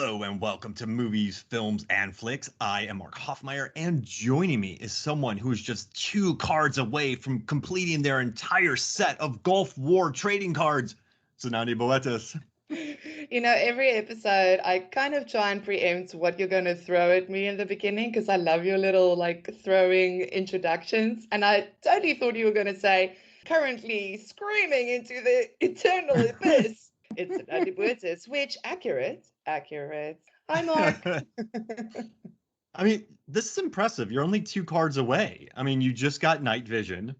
Hello and welcome to Movies, Films, and Flicks. I am Mark Hoffmeyer, and joining me is someone who is just 2 cards away from completing their entire set of Gulf War trading cards. Tsunami Boetis. Every episode, I kind of try and preempt what you're going to throw at me in the beginning because I love your little throwing introductions. And I totally thought you were going to say, currently screaming into the eternal abyss. It's Tsunami Boetis, which accurate. Hi, Mark. I mean, this is impressive. You're only 2 cards away. I mean, you just got night vision.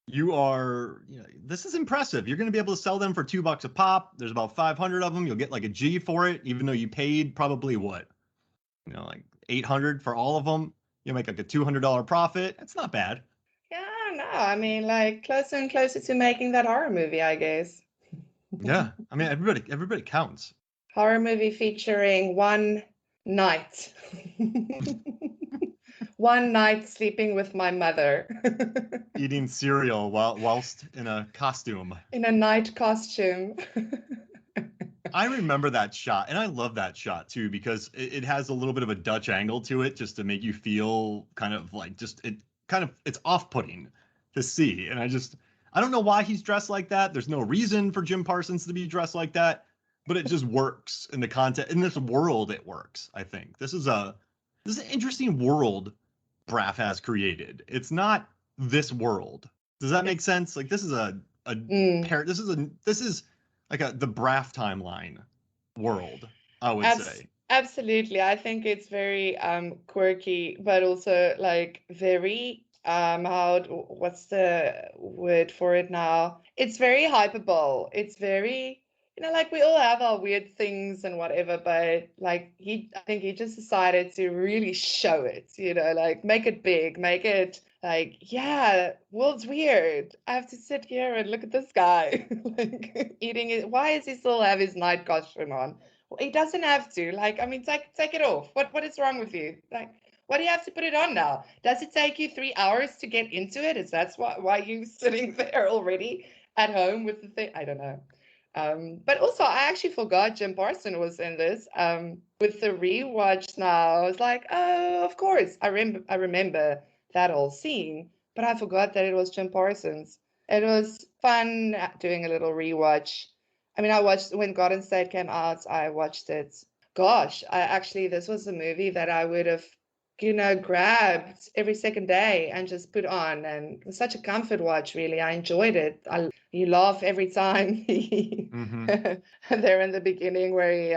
This is impressive. You're going to be able to sell them for $2 a pop. There's about 500 of them. You'll get like a G for it, even though you paid probably what? Like 800 for all of them. You'll make like a $200 profit. That's not bad. Yeah, no, I mean, closer and closer to making that horror movie, I guess. Yeah, I mean, everybody counts. Horror movie featuring one night. One night sleeping with my mother. Eating cereal whilst in a costume. In a night costume. I remember that shot, and I love that shot too, because it has a little bit of a Dutch angle to it, just to make you feel kind of like it's off-putting to see. And I don't know why he's dressed like that. There's no reason for Jim Parsons to be dressed like that, but it just works in the content. In this world, it works, I think. This is an interesting world Braff has created. It's not this world. Does that make sense? Like, this is this is like the Braff timeline world, I would say. Absolutely. I think it's very quirky, but also very what's the word for it now? It's very hyperbole. It's very, we all have our weird things and whatever, but I think he just decided to really show it, make it big, make it yeah, world's weird. I have to sit here and look at this guy eating it. Why does he still have his night costume on? Well, he doesn't have to. Take it off. What is wrong with you? Why do you have to put it on now? Does it take you 3 hours to get into it? Is that why you sitting there already at home with the thing? I don't know. But also, I actually forgot Jim Parsons was in this. With the rewatch now, I was like, oh, of course. I remember that whole scene, but I forgot that it was Jim Parsons. It was fun doing a little rewatch. I mean, I watched when Garden State came out, I watched it. Gosh, this was a movie that I would have, grabbed every second day and just put on. And it was such a comfort watch, really. I enjoyed it. You laugh every time there in the beginning where he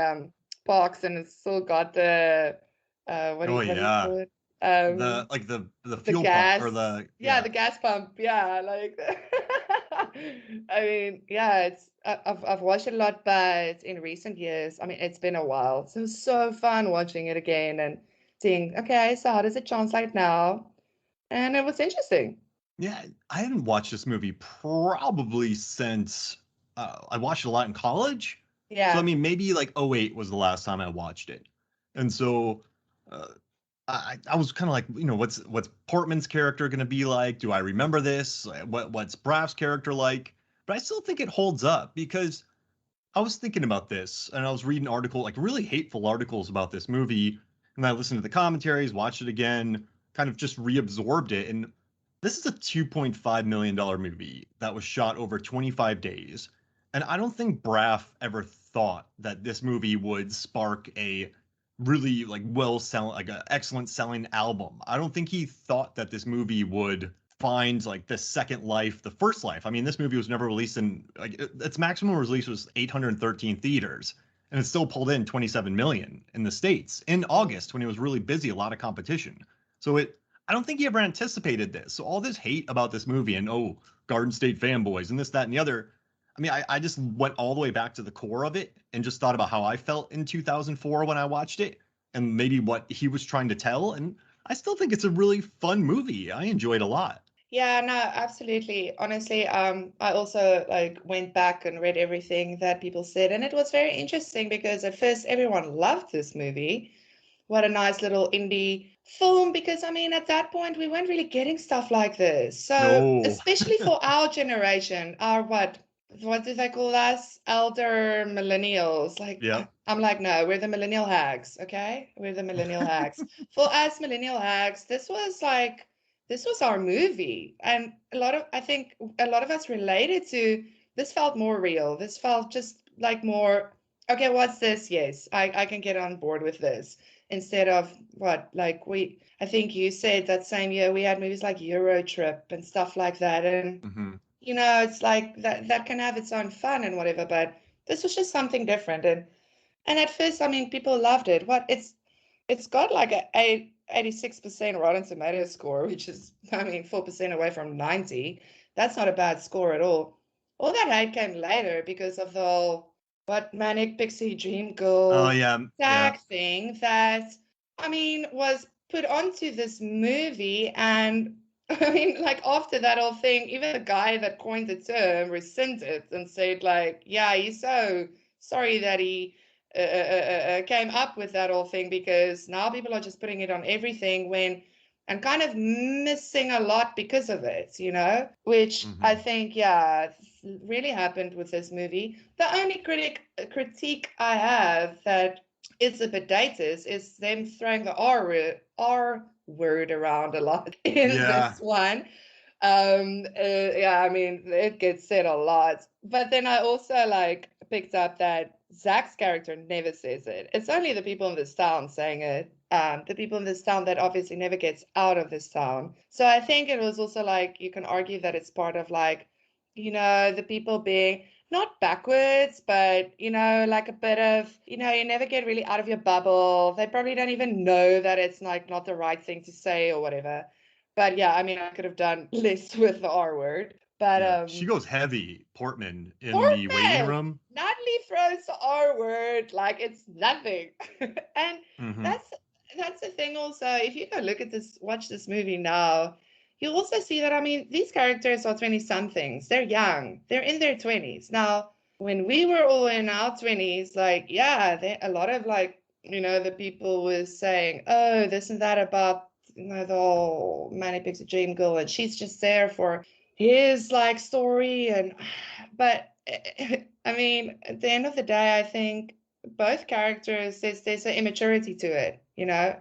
parks and it's still got the, what do you call it? The fuel gas pump or the gas pump, I mean, yeah, I've watched it a lot, but in recent years, I mean, it's been a while, so it was so fun watching it again and seeing, okay, so how does it translate now? And it was interesting. Yeah, I haven't watched this movie probably since I watched it a lot in college. Yeah. So I mean, maybe like '08 was the last time I watched it, and so I was kind of like, what's Portman's character going to be like? Do I remember this? What's Braff's character like? But I still think it holds up because I was thinking about this and I was reading really hateful articles about this movie, and I listened to the commentaries, watched it again, kind of just reabsorbed it. And this is a $2.5 million movie that was shot over 25 days. And I don't think Braff ever thought that this movie would spark a really an excellent selling album. I don't think he thought that this movie would find the second life, the first life. I mean, this movie was never released in its maximum release was 813 theaters, and it still pulled in 27 million in the States in August when it was really busy, a lot of competition. So I don't think he ever anticipated this. So all this hate about this movie and Garden State fanboys and this, that, and the other. I mean, I just went all the way back to the core of it and just thought about how I felt in 2004 when I watched it and maybe what he was trying to tell. And I still think it's a really fun movie. I enjoyed a lot. Yeah, no, absolutely. Honestly, I also went back and read everything that people said, and it was very interesting because at first everyone loved this movie. What a nice little indie film, because I mean, at that point we weren't really getting stuff like this. So No. especially for our generation, our what do they call us? Elder millennials. Like, Yeah. I'm like, no, we're the millennial hags, okay? We're the millennial hags. For us millennial hags, this was our movie. And I think a lot of us related to this, felt more real. This felt just like more, okay, what's this? Yes, I can get on board with this. Instead of what, like I think you said that same year we had movies like Euro Trip and stuff like that. And Hmm. it's like that can have its own fun and whatever, but this was just something different. And at first, I mean, people loved it. It's got like a 86% Rotten Tomatoes score, which is, I mean, 4% away from 90. That's not a bad score at all. All that hate came later because of the whole what Manic Pixie Dream Oh Girl yeah, yeah. tag thing that, I mean, was put onto this movie. And I mean, like after that whole thing, even the guy that coined the term resented and said, like, yeah, he's so sorry that he came up with that whole thing, because now people are just putting it on everything and kind of missing a lot because of it, which I Hmm. think, yeah, really happened with this movie. The only critique I have that it's a bit dated is them throwing the R word around a lot in Yeah. this one. Yeah, I mean, it gets said a lot. But then I also like picked up that Zach's character never says it. It's only the people in this town saying it. The people in this town that obviously never gets out of this town. So I think it was also like, you can argue that it's part of like, the people being not backwards, but like a bit of, you never get really out of your bubble. They probably don't even know that it's like not the right thing to say or whatever. But yeah, I mean, I could have done less with the R word. But Yeah. She goes heavy, Portman, in the waiting Portman, room. Natalie throws the R word like it's nothing. And Hmm. that's that's the thing also. If you go look at this, watch this movie now, you'll also see that, I mean, these characters are 20 somethings. They're young. They're in their 20s. Now, when we were all in our 20s, like, yeah, a lot of like, the people was saying, oh, this and that about, the whole Manic Pixie Dream Girl, and she's just there for his like story. And but I mean, at the end of the day, I think both characters, there's an immaturity to it,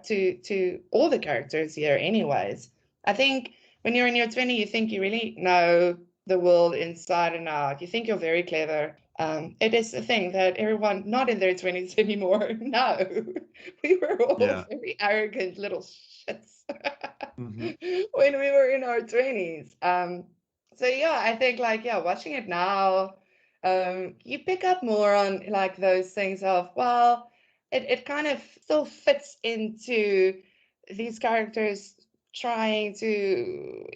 to all the characters here anyways. I think when you're in your 20, you think you really know the world inside and out. You think you're very clever. It is a thing that everyone not in their 20s anymore. No, we were all Yeah. very arrogant little shits Hmm. when we were in our 20s. So yeah, I think like, yeah, watching it now, you pick up more on like those things of, well, it kind of still fits into these characters trying to,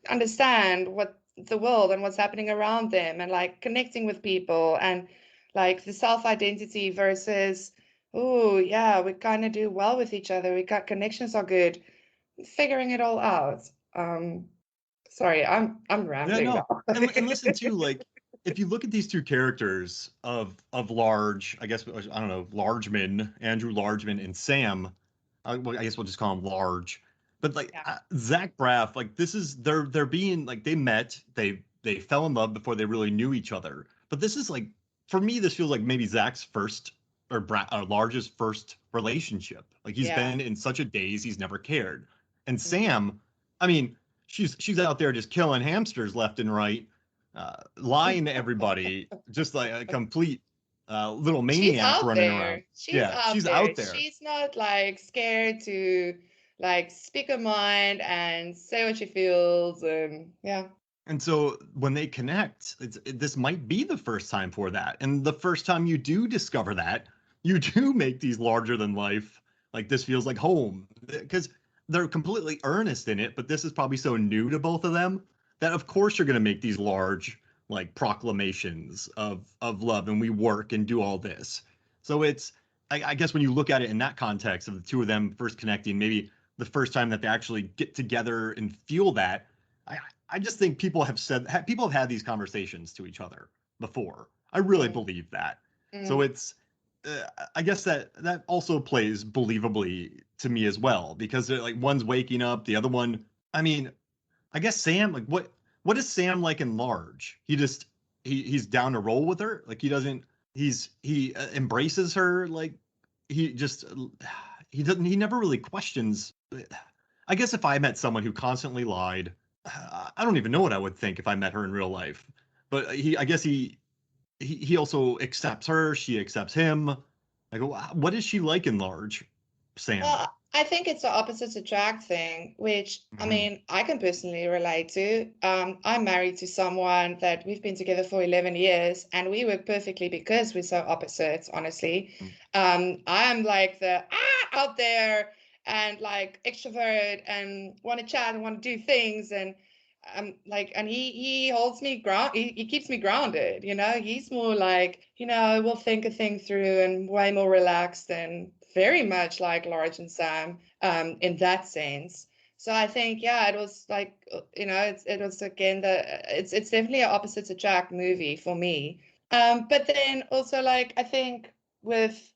understand what the world and what's happening around them, and like connecting with people, and like the self-identity versus, oh yeah, we kind of do well with each other. We got connections are good, figuring it all out. Sorry, I'm Yeah, rambling no. now. And listen too, like if you look at these two characters of Large, I guess I don't know, Largeman, Andrew Largeman and Sam, well, I guess we'll just call him Large. But like Yeah, Zach Braff, like this is they're being like they met, they fell in love before they really knew each other. But this is like for me, this feels like maybe Zach's first or Large's first relationship. Like he's yeah. been in such a daze, he's never cared. And Mhm. Sam, I mean, she's out there just killing hamsters left and right, lying to everybody, just like a complete little She's maniac out running around. there. She's Yeah, out she's there. out there. She's not like scared to like speak her mind and say what she feels. And yeah. And so when they connect, this might be the first time for that. And the first time you do discover that, you do make these larger than life, like this feels like home. Because they're completely earnest in it, but this is probably so new to both of them that of course you're gonna make these large like proclamations of love and we work and do all this. So it's I guess when you look at it in that context of the two of them first connecting, maybe the first time that they actually get together and feel that, I, I just think people have had these conversations to each other before. I really Mm, believe that. So mm. it's I guess that also plays believably to me as well because they're like one's waking up, the other one. I mean, I guess Sam like what is Sam like in Large? He just he's down to roll with her. Like he doesn't. He embraces her. Like he just he doesn't. He never really questions. I guess if I met someone who constantly lied, I don't even know what I would think if I met her in real life. But I guess he also accepts her. She accepts him. I go, what is she like in large, Sam? Well, I think it's the opposites attract thing, which I Mm-hmm. mean, I can personally relate to. I'm married to someone that we've been together for 11 years and we work perfectly because we're so opposites, honestly. I'm like the out there and like extrovert and want to chat and want to do things and like and he holds me ground he keeps me grounded, you know. He's more like, you know, we'll think a thing through and way more relaxed and very much like Large and Sam in that sense. So I think, yeah, it was like, you know, it was again it's definitely an opposites attract movie for me. But then also like I think with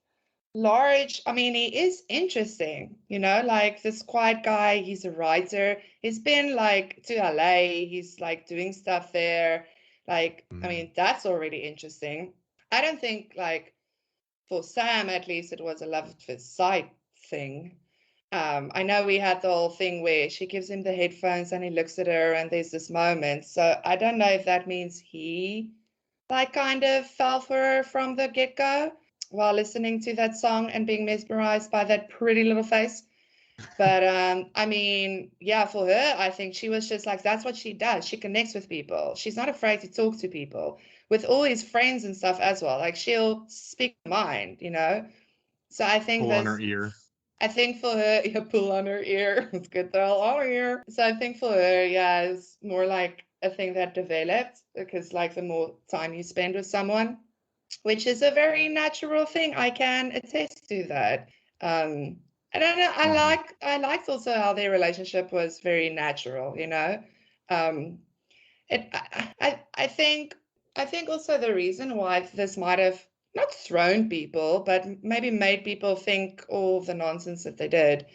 Large, I mean, he is interesting, you know, like this quiet guy. He's a writer. He's been like to LA. He's like doing stuff there. Like, I Mm-hmm. mean, that's already interesting. I don't think like for Sam, at least, it was a love at first sight thing. I know we had the whole thing where she gives him the headphones and he looks at her and there's this moment. So I don't know if that means he like kind of fell for her from the get-go while listening to that song and being mesmerized by that pretty little face. But I mean, yeah, for her, I think she was just like, that's what she does. She connects with people. She's not afraid to talk to people with all his friends and stuff as well. Like she'll speak her mind, you know? So I think Pull on her this, ear. I think for her, yeah, pull on her ear. It's good to all on her ear. So I think for her, yeah, it's more like a thing that developed because like the more time you spend with someone, which is a very natural thing. I can attest to that. I don't know. Mm-hmm. I liked also how their relationship was very natural, you know. Um, I think also the reason why this might have not thrown people, but maybe made people think all the nonsense that they did.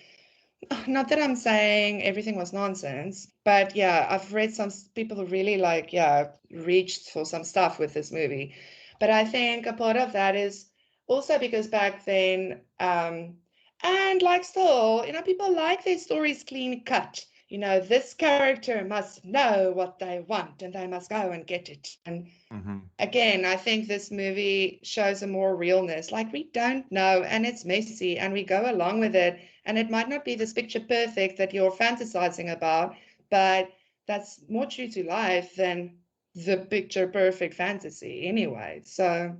Not that I'm saying everything was nonsense, but yeah, I've read some people who really like, yeah, reached for some stuff with this movie. But I think a part of that is also because back then, and like still, you know, people like their stories clean cut. You know, this character must know what they want and they must go and get it. And Mm-hmm. again, I think this movie shows a more realness. Like we don't know, and it's messy, and we go along with it. And it might not be this picture perfect that you're fantasizing about, but that's more true to life than the picture perfect fantasy anyway. So,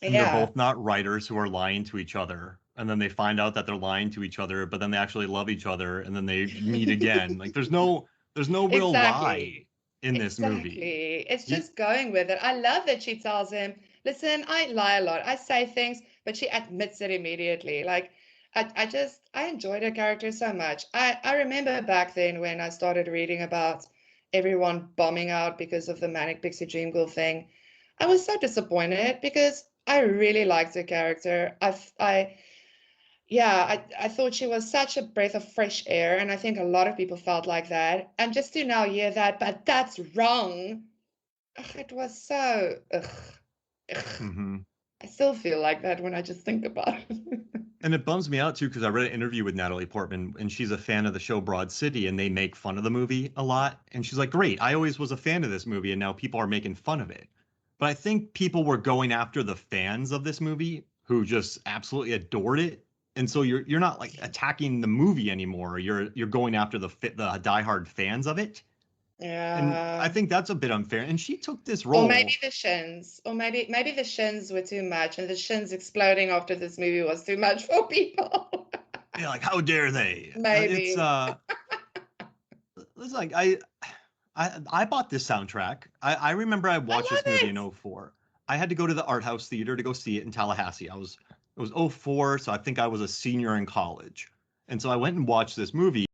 And they're yeah, both not writers who are lying to each other. And then they find out that they're lying to each other, but then they actually love each other, and then they meet again. Like there's no real lie exactly. in this movie. Exactly. It's You, just going with it. I love that she tells him, listen, I lie a lot. I say things, but she admits it immediately. Like, I enjoyed her character so much. I remember back then when I started reading about everyone bombing out because of the Manic Pixie Dream Girl thing. I was so disappointed because I really liked her character. Yeah, I thought she was such a breath of fresh air, and I think a lot of people felt like that. And just to now hear that, but that's wrong. Ugh, it was so ugh, ugh. mm-hmm. I still feel like that when I just think about it. And it bums me out too because I read an interview with Natalie Portman and she's a fan of the show Broad City and they make fun of the movie a lot. And she's like, "Great, I always was a fan of this movie and now people are making fun of it." But I think people were going after the fans of this movie who just absolutely adored it. And so you're not like attacking the movie anymore. You're going after the diehard fans of it. And I Yeah. think that's a bit unfair. And she took this Or maybe role. the shins. Or maybe the shins were too much and the shins exploding after this movie was too much for people. They're like, how dare they? It's Maybe. it's like I bought this soundtrack. I remember I I watched this love movie in it. '04. I had to go to the art house theater to go see it in Tallahassee. It was '04, so I think I was a senior in college. And so I went and watched this movie